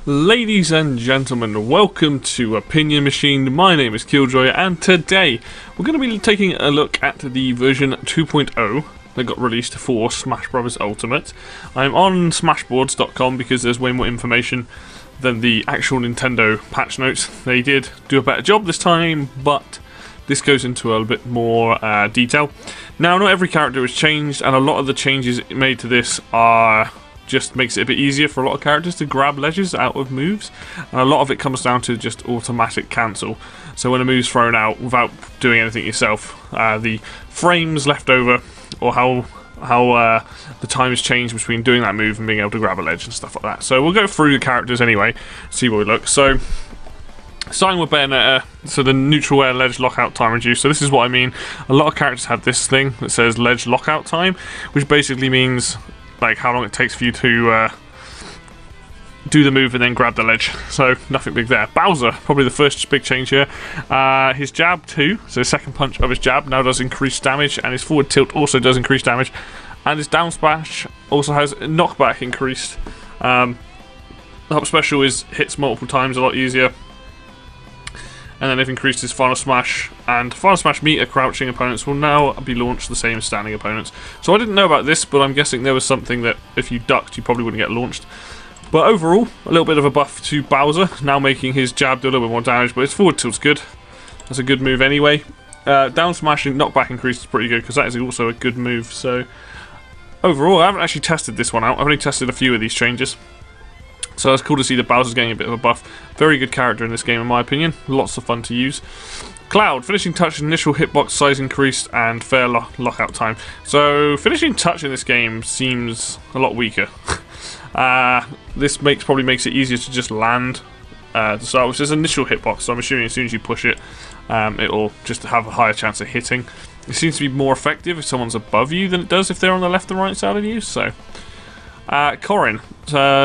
Ladies and gentlemen, welcome to Opinion Machine. My name is Killjoy, and today we're going to be taking a look at the version 2.0 that got released for Smash Bros. Ultimate. I'm on smashboards.com because there's way more information than the actual Nintendo patch notes. They did do a better job this time, but this goes into a bit more detail. Now, not every character has changed, and a lot of the changes made to this are just makes it a bit easier for a lot of characters to grab ledges out of moves, and a lot of it comes down to just automatic cancel. So when a move's thrown out without doing anything yourself, the frames left over, or how the time has changed between doing that move and being able to grab a ledge and stuff like that. So we'll go through the characters anyway, see what we look. So starting with Bayonetta, so the neutral air ledge lockout time reduced. So this is what I mean. A lot of characters have this thing that says ledge lockout time, which basically means like how long it takes for you to do the move and then grab the ledge. So nothing big there. Bowser, probably the first big change here. His jab too, so his second punch of his jab now does increased damage, and his forward tilt also does increase damage, and his down smash also has knockback increased. The up special hits multiple times, a lot easier. And then they've increased his Final Smash, and Final Smash meter crouching opponents will now be launched the same as standing opponents. So I didn't know about this, but I'm guessing there was something that if you ducked, you probably wouldn't get launched. But overall, a little bit of a buff to Bowser, now making his jab do a little bit more damage, but his forward tilt's good. That's a good move anyway. Down smash and knockback increase is pretty good, because that is also a good move. So overall, I haven't actually tested this one out. I've only tested a few of these changes. So it's cool to see that Bowser's getting a bit of a buff. Very good character in this game, in my opinion. Lots of fun to use. Cloud, finishing touch, initial hitbox size increased, and fair lockout time. So finishing touch in this game seems a lot weaker. This probably makes it easier to just land to start with. There's initial hitbox, so I'm assuming as soon as you push it, it'll just have a higher chance of hitting. It seems to be more effective if someone's above you than it does if they're on the left and right side of you. So Corrin,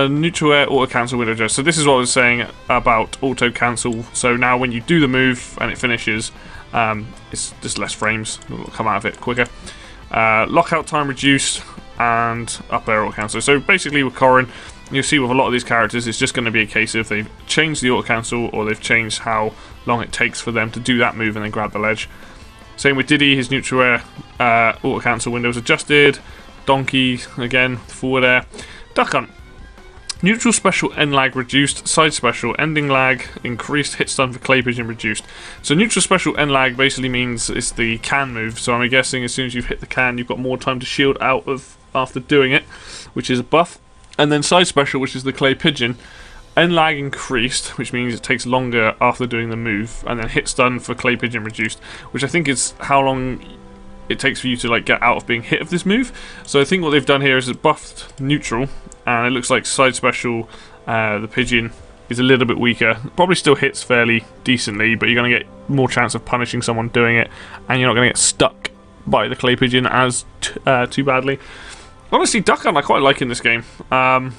neutral air auto cancel window adjust. So this is what I was saying about auto cancel. So now when you do the move and it finishes, it's just less frames that will come out of it quicker. Lockout time reduced, and up air auto cancel. So basically with Corrin, you'll see with a lot of these characters, it's just going to be a case of they've changed the auto cancel, or they've changed how long it takes for them to do that move and then grab the ledge. Same with Diddy, his neutral air auto cancel window is adjusted. Donkey, again, forward air. Duck Hunt. Neutral special end lag reduced, side special ending lag increased, hit stun for clay pigeon reduced. So neutral special end lag basically means it's the can move, so I'm guessing as soon as you've hit the can, you've got more time to shield out of after doing it, which is a buff. And then side special, which is the clay pigeon, end lag increased, which means it takes longer after doing the move, and then hit stun for clay pigeon reduced, which I think is how long it takes for you to like get out of being hit of this move. So I think what they've done here is it buffed neutral, and it looks like side special, the pigeon is a little bit weaker. Probably still hits fairly decently, but you're going to get more chance of punishing someone doing it, and you're not going to get stuck by the clay pigeon as too badly. Honestly, Duck Hunt I quite like in this game. I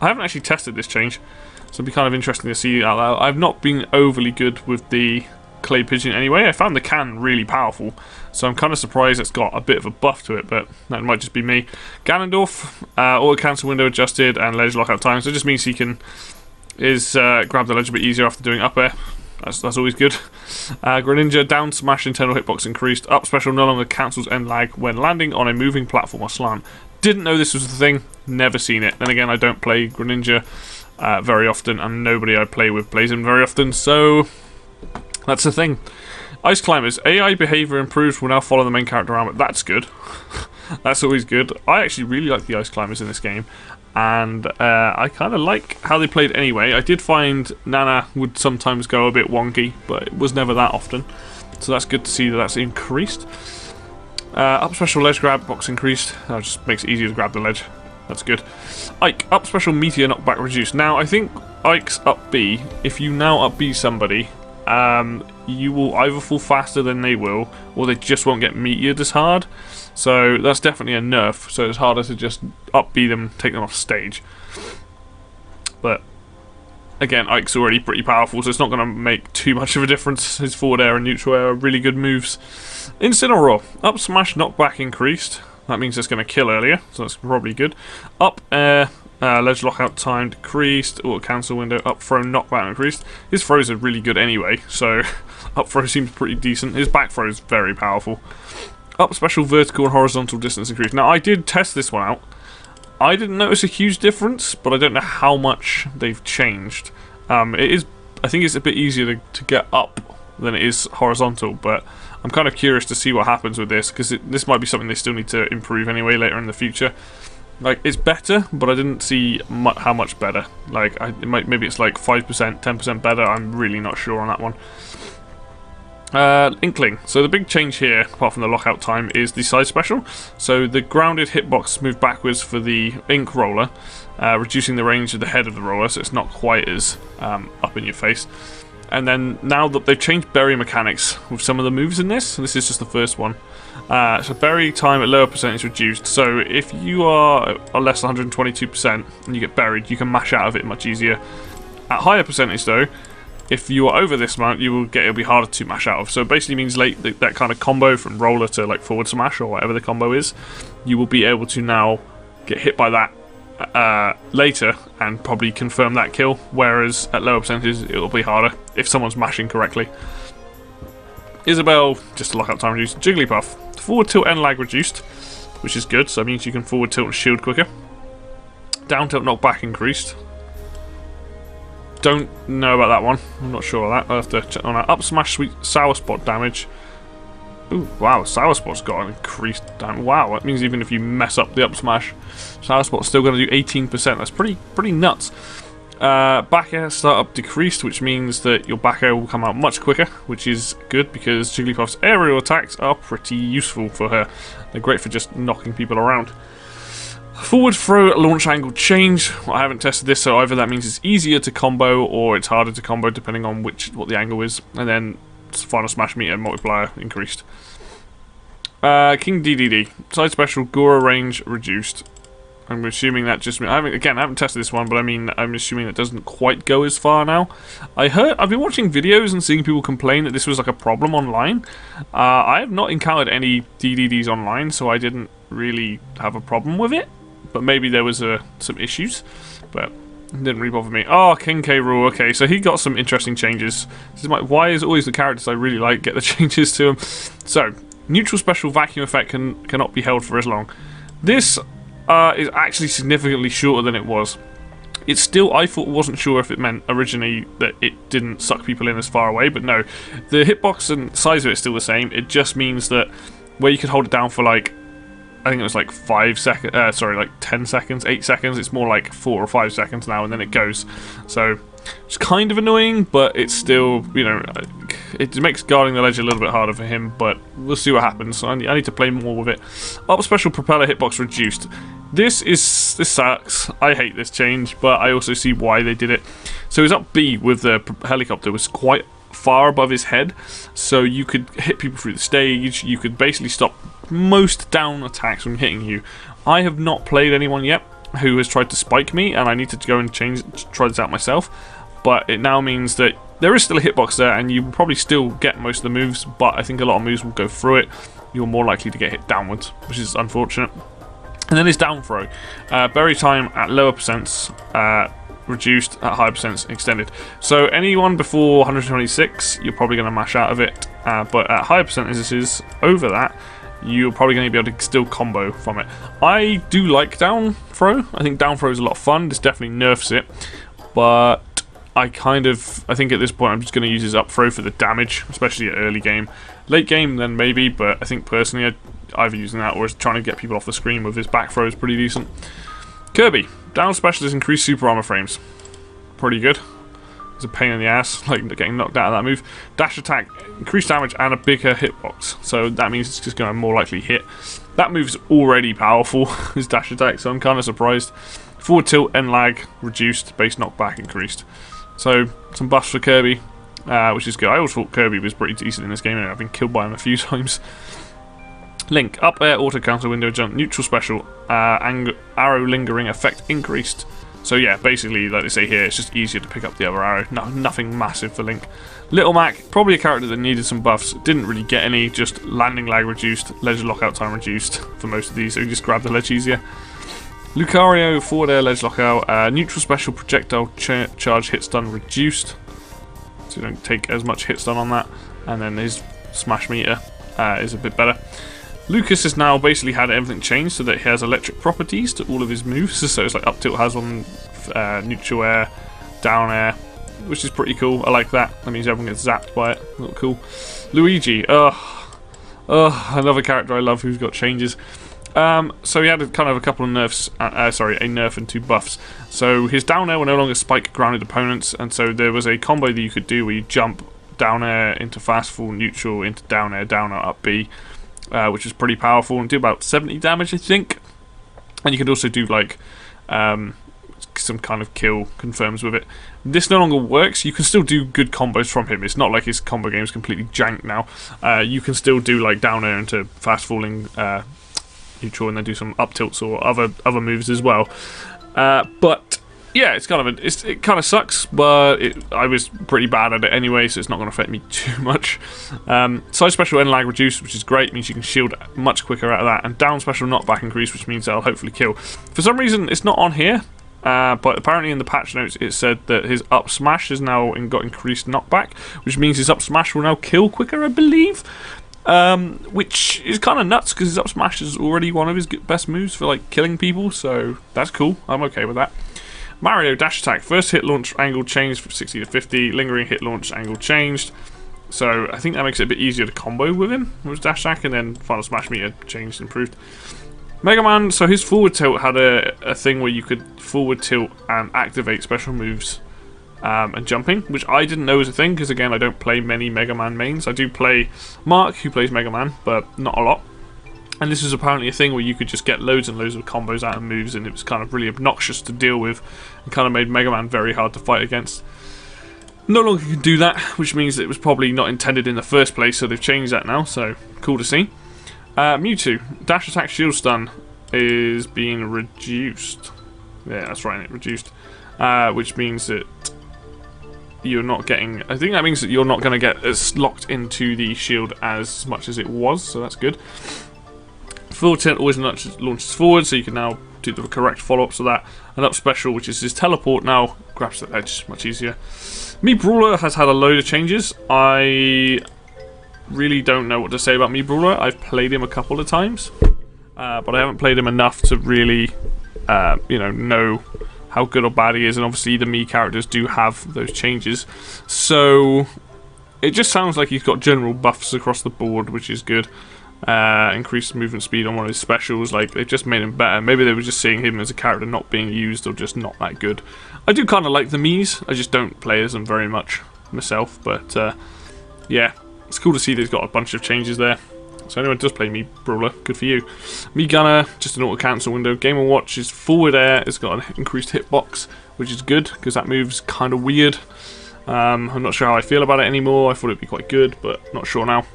haven't actually tested this change, so it'd be kind of interesting to see out loud. I've not been overly good with the clay pigeon anyway. I found the can really powerful, so I'm kind of surprised it's got a bit of a buff to it, but that might just be me. Ganondorf, auto cancel window adjusted and ledge lockout time, so it just means he can grab the ledge a bit easier after doing up air. That's always good. Greninja, down smash internal hitbox increased, up special no longer cancels end lag when landing on a moving platform or slant. Didn't know this was the thing, never seen it. Then again, I don't play Greninja very often, and nobody I play with plays him very often, so that's the thing. Ice Climbers. AI behavior improved, will now follow the main character around, but that's good. That's always good. I actually really like the Ice Climbers in this game, and I kind of like how they played anyway. I did find Nana would sometimes go a bit wonky, but it was never that often. So that's good to see that that's increased. Up special ledge grab box increased. That just makes it easier to grab the ledge. That's good. Ike, up special meteor knockback reduced. Now, I think Ike's up B, if you now up B somebody, you will either fall faster than they will, or they just won't get meteored as hard. So that's definitely a nerf, so it's harder to just up B them, take them off stage. But again, Ike's already pretty powerful, so it's not going to make too much of a difference. His forward air and neutral air are really good moves. Incineroar, up smash knockback increased. That means it's going to kill earlier, so that's probably good. Up air ledge lockout time decreased, auto cancel window, up throw knockback increased. His throws are really good anyway, so up throw seems pretty decent. His back throw is very powerful. Up special vertical and horizontal distance increased. Now I did test this one out. I didn't notice a huge difference, but I don't know how much they've changed. It is, I think it's a bit easier to get up than it is horizontal, but I'm kind of curious to see what happens with this, because this might be something they still need to improve anyway later in the future. Like, it's better, but I didn't see how much better. Like, maybe it's like 5%, 10% better. I'm really not sure on that one. Inkling. So the big change here, apart from the lockout time, is the side special. So the grounded hitbox moved backwards for the ink roller, reducing the range of the head of the roller, so it's not quite as up in your face. And then now that they've changed berry mechanics with some of the moves in this is just the first one. So berry time at lower percentage reduced. So if you are less than 122% and you get buried, you can mash out of it much easier. At higher percentage though, if you are over this amount, it'll be harder to mash out of. So it basically means that kind of combo from roller to like forward smash or whatever the combo is, you will be able to now get hit by that later and probably confirm that kill, whereas at lower percentages it'll be harder if someone's mashing correctly. Isabel, just lockout time reduced. Jigglypuff, forward tilt and lag reduced, which is good, so that means you can forward tilt and shield quicker. Down tilt knockback increased. Don't know about that one, I'm not sure of that, I'll have to check on that. Up smash sweet sour spot damage. Ooh, wow, Sour Spot's got an increased damage. Wow, that means even if you mess up the up smash, Sour Spot's still going to do 18%. That's pretty nuts. Back air startup decreased, which means that your back air will come out much quicker, which is good because Jigglypuff's aerial attacks are pretty useful for her. They're great for just knocking people around. Forward throw launch angle change. Well, I haven't tested this, so either that means it's easier to combo or it's harder to combo depending on what the angle is. And then final smash meter multiplier increased. King DDD side special Gora range reduced. I'm assuming that just I haven't tested this one, but I'm assuming it doesn't quite go as far now. I've been watching videos and seeing people complain that this was like a problem online. I have not encountered any DDDs online, so I didn't really have a problem with it. But maybe there was some issues, but it didn't really bother me. Oh, King K. Rool. Okay, so he got some interesting changes. This is why is always the characters I really like get the changes to him. So, neutral special vacuum effect cannot be held for as long. This is actually significantly shorter than it was. It's still, I wasn't sure if it meant originally that it didn't suck people in as far away, but no. The hitbox and size of it is still the same. It just means that where you could hold it down for like, I think it was like 5 seconds, sorry, like 10 seconds, 8 seconds. It's more like 4 or 5 seconds now, and then it goes. So it's kind of annoying, but it's still, you know, it makes guarding the ledge a little bit harder for him, but we'll see what happens. I need to play more with it. Up special propeller hitbox reduced. This sucks. I hate this change, but I also see why they did it. So his up B with the helicopter was quite far above his head, so you could hit people through the stage. You could basically stop most down attacks from hitting you. I have not played anyone yet who has tried to spike me, and I need to go and try this out myself, but it now means that there is still a hitbox there and you will probably still get most of the moves, but I think a lot of moves will go through it. You're more likely to get hit downwards, which is unfortunate. And then his down throw. Berry time at lower percents reduced, at higher percents extended. So anyone before 126, you're probably going to mash out of it, but at higher percentages over that, you're probably going to be able to still combo from it. I do like down throw. I think down throw is a lot of fun. This definitely nerfs it, but I think at this point I'm just going to use his up throw for the damage, especially at early game. Late game then maybe, but I think personally I'd either using that or trying to get people off the screen with his back throw is pretty decent. Kirby, down specialist increased super armor frames. Pretty good. It's a pain in the ass, like getting knocked out of that move. Dash attack, increased damage and a bigger hitbox, so that means it's just going to more likely hit. That move's already powerful, his dash attack, so I'm kind of surprised. Forward tilt and lag reduced, base knockback increased. So some buffs for Kirby, which is good. I always thought Kirby was pretty decent in this game, and I've been killed by him a few times. Link, up air auto cancel window jump, neutral special, arrow lingering effect increased. So yeah, basically, like they say here, it's just easier to pick up the other arrow. Nothing massive for Link. Little Mac, probably a character that needed some buffs. Didn't really get any, just landing lag reduced, ledge lockout time reduced for most of these, so you just grab the ledge easier. Lucario, forward air, ledge lockout, neutral special projectile charge hit stun reduced, so you don't take as much hit stun on that, and then his smash meter is a bit better. Lucas has now basically had everything changed so that he has electric properties to all of his moves, so it's like up tilt has on neutral air, down air, which is pretty cool. I like that. That means everyone gets zapped by it. Not cool. Luigi, another character I love who's got changes. So he had kind of a couple of nerfs, a nerf and 2 buffs. So his down air will no longer spike grounded opponents, and so there was a combo that you could do where you jump down air into fast fall, neutral into down air, up B, which is pretty powerful and do about 70 damage, I think. And you could also do like some kind of kill confirms with it. This no longer works. You can still do good combos from him. It's not like his combo game is completely jank now. You can still do like down air into fast falling neutral and then do some up tilts or other moves as well. But yeah, it's kind of it kind of sucks, but I was pretty bad at it anyway, so it's not going to affect me too much. Side special and lag reduce, which is great, means you can shield much quicker out of that, and down special knockback increase, which means that'll hopefully kill. For some reason, it's not on here, but apparently in the patch notes it said that his up smash has now got increased knockback, which means his up smash will now kill quicker, I believe. Which is kind of nuts because his up smash is already one of his best moves for like killing people, so that's cool. I'm okay with that. Mario dash attack, first hit launch angle changed from 60 to 50, lingering hit launch angle changed. So I think that makes it a bit easier to combo with him with dash attack, and then final smash meter changed, improved. Mega Man, so his forward tilt had a thing where you could forward tilt and activate special moves and jumping, which I didn't know was a thing because again I don't play many Mega Man mains. I do play Mark, who plays Mega Man, but not a lot. And this was apparently a thing where you could just get loads and loads of combos out of moves, and it was kind of really obnoxious to deal with and kind of made Mega Man very hard to fight against. No longer can do that, which means that it was probably not intended in the first place, so they've changed that now, so cool to see. Mewtwo, dash attack shield stun is being reduced. Yeah, that's right, it reduced. Which means that you're not getting... I think that means that you're not going to get as locked into the shield as much as it was, so that's good. Full tilt always launches forward, so you can now do the correct follow-ups of that. And up special, which is his teleport, now grabs the edge much easier. Mii Brawler has had a load of changes. I really don't know what to say about Mii Brawler. I've played him a couple of times, but I haven't played him enough to really, know how good or bad he is. And obviously the Mii characters do have those changes, so it just sounds like he's got general buffs across the board, which is good. Increased movement speed on one of his specials, like they've just made him better. Maybe they were just seeing him as a character not being used or just not that good. I do kind of like the Miis, I just don't play as them very much myself, but yeah, it's cool to see that he's got a bunch of changes there. So anyone does play Mii Brawler, good for you. Mii Gunner, just an auto cancel window. Game & Watch's forward air has got an increased hitbox, which is good because that move's kind of weird. I'm not sure how I feel about it anymore. I thought it'd be quite good, but not sure now.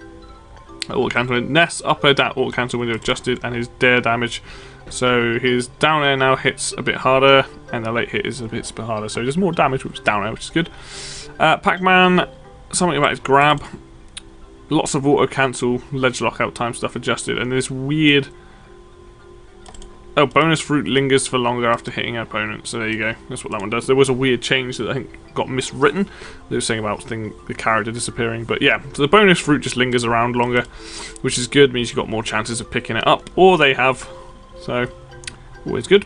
Auto cancel Ness, up air down auto cancel window adjusted, and his dare damage. So his down air now hits a bit harder, and the late hit is a bit harder. So there's more damage with down air, which is good. Pac-Man, something about his grab. Lots of auto cancel, ledge lockout time stuff adjusted, and this weird. Oh, bonus fruit lingers for longer after hitting an opponent. So there you go. That's what that one does. There was a weird change that I think got miswritten. They were saying about the character disappearing. But yeah, so the bonus fruit just lingers around longer, which is good. Means you've got more chances of picking it up, or they have. So always good.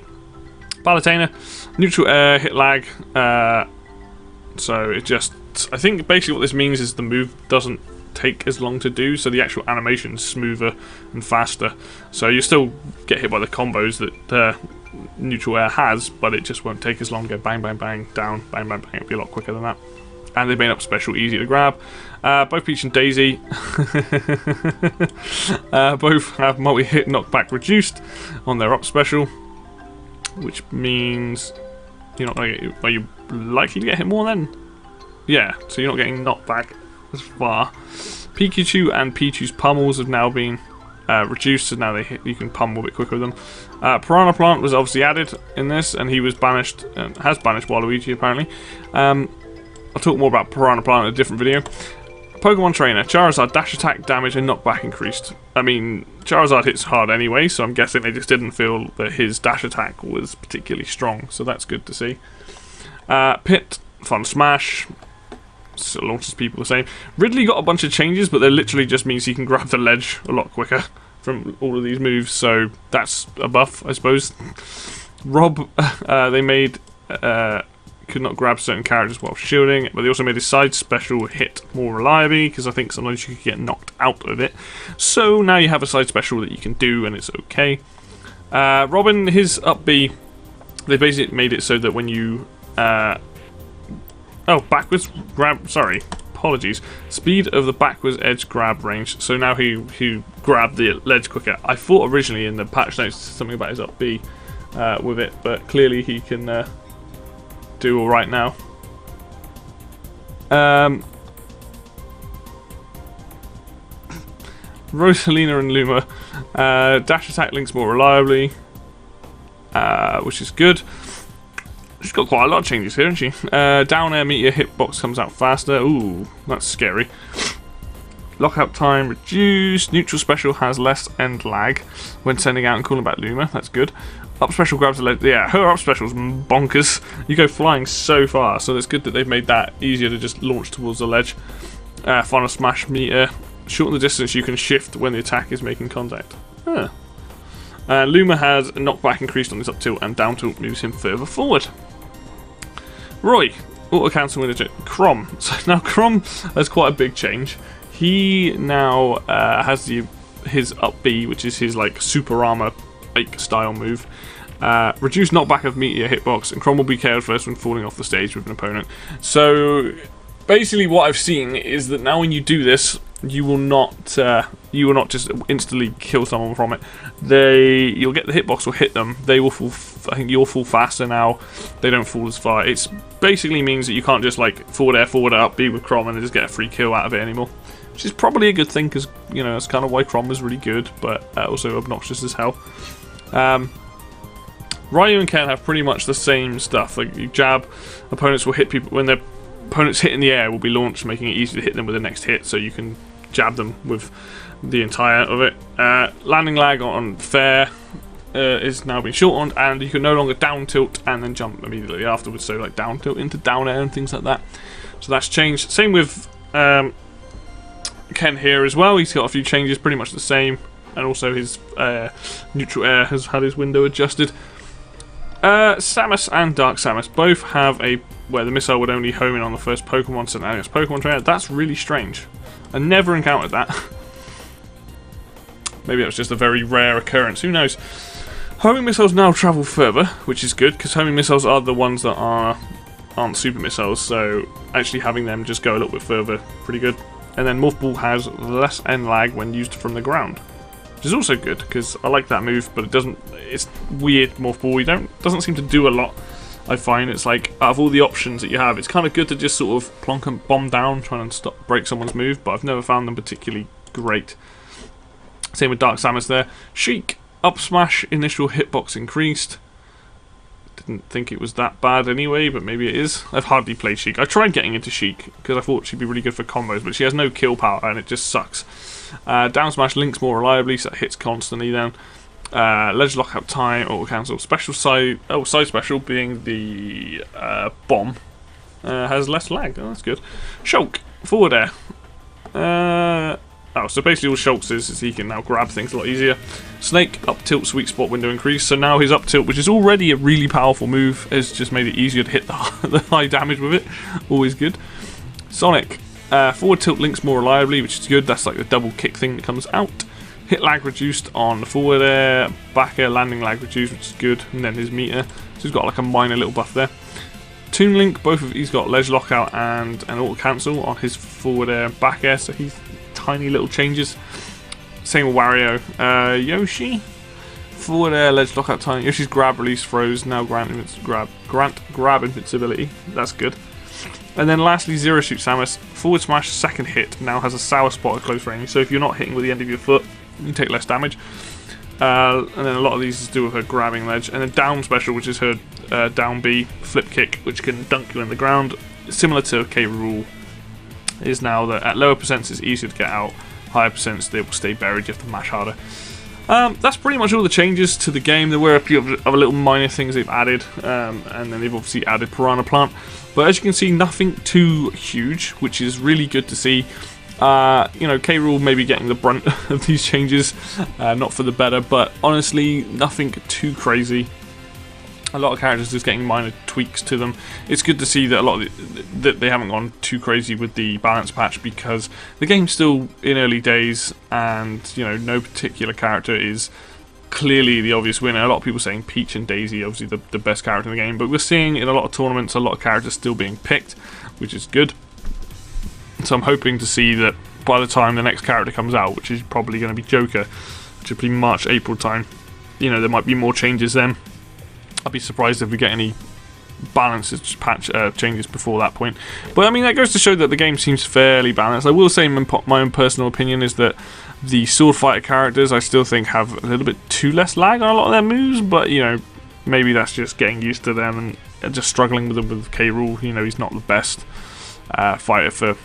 Palutena, neutral air, hit lag. So it just, I think basically what this means is the move doesn't take as long to do, so the actual animation's smoother and faster. So you still get hit by the combos that neutral air has, but it just won't take as long to go bang bang bang down, bang bang bang. It'll be a lot quicker than that. And they've made up special easy to grab. Both Peach and Daisy both have multi-hit knockback reduced on their up special, which means you're not going to get, are you likely to get hit more then? Yeah, so you're not getting knocked back as far. Pikachu and Pichu's pummels have now been reduced, so now you can pummel a bit quicker with them. Piranha Plant was obviously added in this, and he was banished, has banished Waluigi apparently. I'll talk more about Piranha Plant in a different video. Pokemon Trainer, Charizard, dash attack, damage, and knockback increased. I mean, Charizard hits hard anyway, so I'm guessing they just didn't feel that his dash attack was particularly strong, so that's good to see. Pit, fun smash, so launches people the same. Ridley got a bunch of changes, but that literally just means he can grab the ledge a lot quicker from all of these moves, so that's a buff, I suppose. Rob, they made... could not grab certain characters while shielding, but they also made his side special hit more reliably, because I think sometimes you could get knocked out of it. So now you have a side special that you can do, and it's okay. Robin, his up B, they basically made it so that when you... backwards grab... Sorry, apologies. Speed of the backwards edge grab range, so now he grabbed the ledge quicker. I thought originally in the patch notes something about his up B with it, but clearly he can... do alright now. Rosalina and Luma. Dash attack links more reliably, which is good. She's got quite a lot of changes here, hasn't she? Down air meteor hitbox comes out faster. Ooh, that's scary. Lockout time reduced. Neutral special has less end lag when sending out and calling back Luma. That's good. Up special grabs the ledge. Yeah, her up special's bonkers. You go flying so far, so it's good that they've made that easier to just launch towards the ledge. Final smash meter. Shorten the distance you can shift when the attack is making contact. Huh. Luma has a knockback increased on his up tilt, and down tilt moves him further forward. Roy, auto cancel with a Crom. So now Crom has quite a big change. He now has his up B, which is his like super armor style move. Reduce knockback of meteor hitbox, and Crom will be KO'd first when falling off the stage with an opponent. So basically what I've seen is that now when you do this, you will not just instantly kill someone from it. You'll get the hitbox will hit them. They will fall. I think you'll fall faster now. They don't fall as far. It basically means that you can't just like forward air up B with Crom and just get a free kill out of it anymore. Which is probably a good thing, because you know that's kind of why Crom was really good, but also obnoxious as hell. Ryu and Ken have pretty much the same stuff. Like you jab, opponents will hit people when their opponents hit in the air will be launched, making it easy to hit them with the next hit. So you can jab them with the entire of it. Landing lag on fair is now being shortened, and you can no longer down tilt and then jump immediately afterwards. So like down tilt into down air and things like that. So that's changed. Same with Ken here as well. He's got a few changes, pretty much the same. And also his neutral air has had his window adjusted. Samus and Dark Samus both have where the missile would only home in on the first Pokemon sent out against Pokemon Trainer. That's really strange. I never encountered that. Maybe that was just a very rare occurrence. Who knows? Homing missiles now travel further, which is good, because homing missiles are the ones that aren't super missiles, so actually having them just go a little bit further, pretty good. And then Morph Ball has less end lag when used from the ground, which is also good, because I like that move, but it's weird. Morph Ball doesn't seem to do a lot. I find it's like, out of all the options that you have, it's kind of good to just sort of plonk and bomb down, trying to break someone's move, but I've never found them particularly great. Same with Dark Samus there. Sheik, up smash, initial hitbox increased. Didn't think it was that bad anyway, but maybe it is. I've hardly played Sheik. I tried getting into Sheik, because I thought she'd be really good for combos, but she has no kill power, and it just sucks. Down smash links more reliably, so it hits constantly then. Ledge lockout time, auto cancel. Special side special being the bomb has less lag. Oh, that's good. Shulk, forward air. So basically all Shulk's is he can now grab things a lot easier. Snake, up tilt sweet spot window increase. So now his up tilt, which is already a really powerful move, has just made it easier to hit the high damage with it. Always good. Sonic, forward tilt links more reliably, which is good. That's like the double kick thing that comes out. Hit lag reduced on the forward air, back air landing lag reduced, which is good. And then his meter, so he's got like a minor little buff there. Toon Link, he's got ledge lockout and an auto cancel on his forward air and back air, so he's tiny little changes. Same with Wario. Yoshi, forward air ledge lockout time. Yoshi's grab release froze, now grant grab invincibility. That's good. And then lastly, Zero Shoot Samus, forward smash second hit now has a sour spot at close range, so if you're not hitting with the end of your foot, you take less damage. And then a lot of these is to do with her grabbing ledge. And then down special, which is her down B flip kick, which can dunk you in the ground, similar to K. Rool. is now that at lower percents it's easier to get out, higher percents they will stay buried, you have to mash harder. That's pretty much all the changes to the game. There were a few other little minor things they've added, and then they've obviously added Piranha Plant. But as you can see, nothing too huge, which is really good to see. You know, K. Rool may be getting the brunt of these changes, not for the better, but honestly, nothing too crazy. A lot of characters just getting minor tweaks to them. It's good to see that a lot of that they haven't gone too crazy with the balance patch, because the game's still in early days, and you know, no particular character is clearly the obvious winner. A lot of people saying Peach and Daisy, obviously the best character in the game, but we're seeing in a lot of tournaments a lot of characters still being picked, which is good. So I'm hoping to see that by the time the next character comes out, which is probably going to be Joker, which will be March, April time, you know, there might be more changes then. I'd be surprised if we get any balance patch changes before that point. But I mean, that goes to show that the game seems fairly balanced. I will say my own personal opinion is that the sword fighter characters I still think have a little bit too less lag on a lot of their moves, but you know, maybe that's just getting used to them and just struggling with them with K. Rool. You know, he's not the best fighter for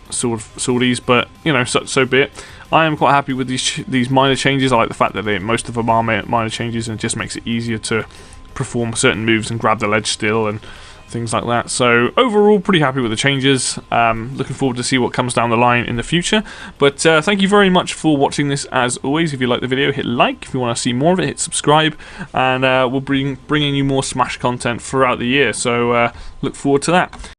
swordies, but you know, so be it. I am quite happy with these minor changes. I like the fact that most of them are minor changes, and it just makes it easier to perform certain moves and grab the ledge still and things like that. So overall, pretty happy with the changes. Looking forward to see what comes down the line in the future. But thank you very much for watching this. As always, if you like the video, hit like. If you want to see more of it, hit subscribe, and we'll bringing you more Smash content throughout the year. So look forward to that.